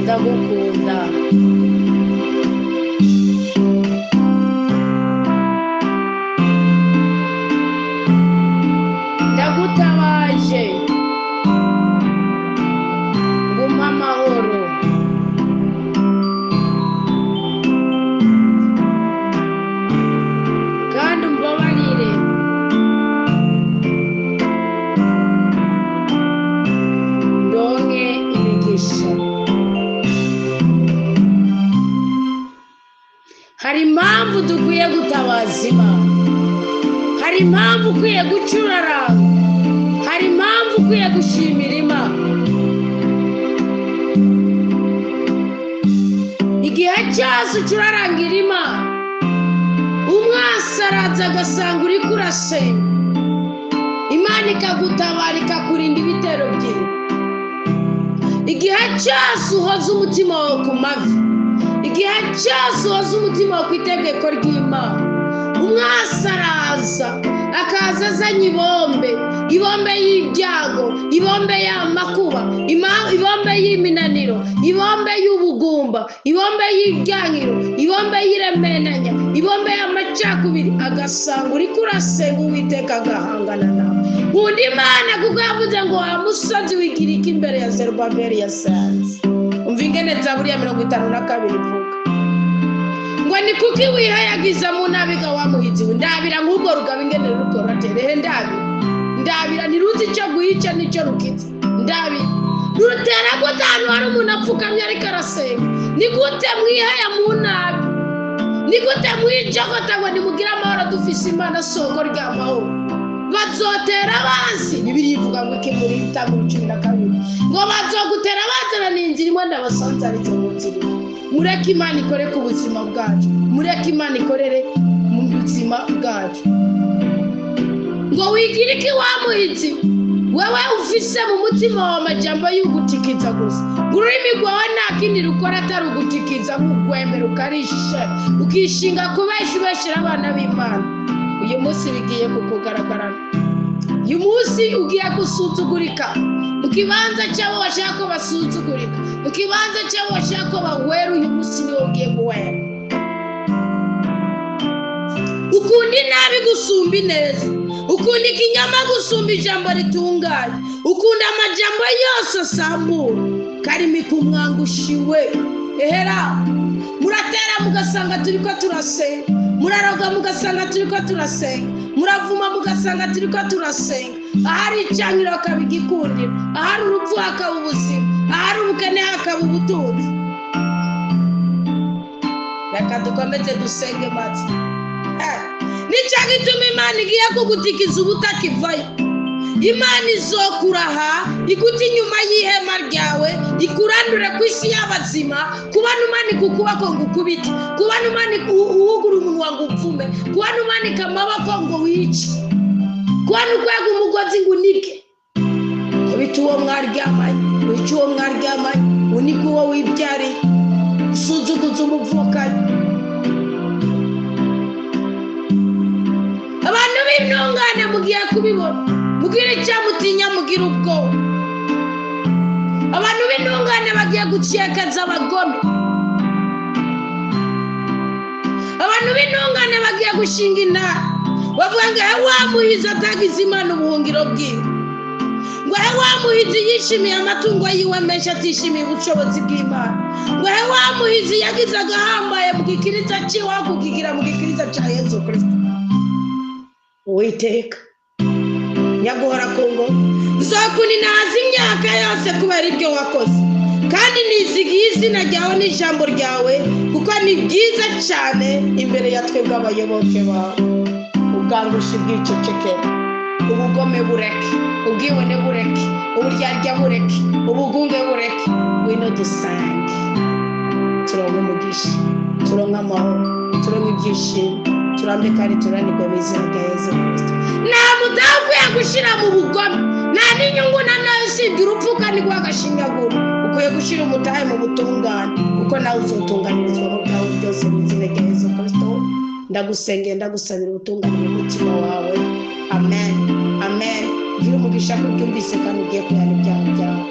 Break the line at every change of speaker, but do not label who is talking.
ndagukunda. Ndagutabaje guma amahoro. Kandi umbabarire ndonke imigisha. Hari impamvu dukwiye gutabaza Imana. Hari impamvu ukwiye gucuraranga. Hari impamvu ukwiye gushimira Imana. Igihe cyose ucurarangira Imana, umwasi araza agasanga uri kurasenga, Imana ikagutabara ikakurinda ibitero byiwe. Igihe cyose uhoza umutima wawe ku mavi, igihe cyose uhoza umutima wawe ku itegeko ry'Imana, umwasi araza akaza azanye ibombe y'ibyago, ibombe y'amakuba, ibombe y'iminaniro, ibombe y'ubugumba, ibombe y'ibyankiro, ibombe y'iremenanya, ibombe y'amacakubiri, agasanga uri kurasenga Uwiteka agahangana nawe. Nkunda Imana kuko yavuze ngo wa musozi wigirika imbere ya Zerubabeli yasanze. Umva ingene Zaburi ya 52 ivuga ngo ni kuki wihayagiza mu nabiga wamuhizi we. Ndabira nk'ubwo rugaba ingene rukora tere. Ndabira ntiruzi icyo guhica n'icyo rukiza. Ndabira rutera gute ahantu hari umuntu apfukamye ariko arasenga. Ni gute mwihaya mu nabi, ni gute mwijogota ngo nimugire amahoro dufise Imana soko ry'amahoro. Bazotera abansi. Bibiliya ivuga ngo iki muri Itanguriro 12 ngo bazogutera bazana n'inzira imwe ndabasanzarize mu nzira. Mureke Imana ikore ku buzima bwacu, mureke Imana ikorere mu buzima bwacu. Ngo wigirike wamuhizi wewe ufise mu mutima wa amajambo y'ugutikiza gusa. Ururimi rwawe nta kindi rukora atari ugutikiza nk'ugwemera ukarisha ukishinga kubeshubeshera abana b'Imana. Uyu munsi bigiye kukugaragarana. Uyu munsi ugiye gusuzugurika mu kibanza cyabo bashaka ko basuzugurika, mu kibanza cyabo bashaka ko bahwera. Uyu munsi niwo ugiye guhera. Ukunda inabi gusumba ineza, ukunda ikinyama gusumba ijambo ritunganye, ukunda amajambo yose asambura. Karimi kumwangushiwe ehera. Muratera mugasanga turiko turasenga, muraroga mugasanga turiko turasenga, muravuma mugasanga turiko turasenga. Ahari icyangiro akabigikundira, ahari urupfu hakaba ubuzima, ahari ubukene hakaba ubutunzi. Reka dukomeze dusenge maze. Nicyo gituma Imana igiye kugutikiza ubutakivayo. Imana izokuraha iguti inyuma y'ihema ryawe, ikurandure ku isi y'abazima. Kubana umanika ukuboko ngo ukubite, kubana umanika uhugura umunwa ngo upfume, kubana umanika amaboko ngo wice, kubana ukwega umugozi ngo unike. Kubita uwo mwaryamanye, wica uwo mwaryamanye, unike uwo wibyariye, usuzuguza umuvukanyi. Abantu b'intungane mugiye kubibona, mugira icyamutinya, mugira ubwoba. Abantu b'intungane bagiye guciyekaza abagome. Abantu b'intungane bagiye gushinga intara bavuga ngo wamuhizi atagize Imana ubuhungiro bwiwe, ngo wamuhizi yishimiye amatungo yiwe menshi atishimiye ubushobozi bw'Imana, ngo wamuhizi yagize agahambaye mu gikiriza cyiwe kukigira mu gikiriza cya Yesu Kristo. Uwiteka nyaguhora ku ngoma, nzokuninaza imyaka yose kubera ibyo wakoze, kandi nizigiye izina ryawe n'ijambo ryawe kuko ni byiza cyane imbere ya twebwe abayoboke bawe. Ubwangushi bwicecekera, ubugome bureke, ubwibone bureke, uburyarya bureke, ubugunge bureke. Wino dusange turonke umugisha, turonke amahoro, turonke ibyishimo, turambe kandi turanirwe mu izina rya Yesu Kristo. Nta mudakwiye gushyira mu bugome, nta n'inyungu na nayo usibye urupfu kandi rw'agashingaguro. Ukwiye gushyira umutahe mu butungane kuko nawe uzotunganirizwa mu bwawe byose mu izina rya Yesu Kristo. Ndagusengera, ndagusabira ubutungane mu mutima wawe. Amen, amen. Gira umugisha ko ubyumvise kandi ugiye kuyana ibyaha byawe.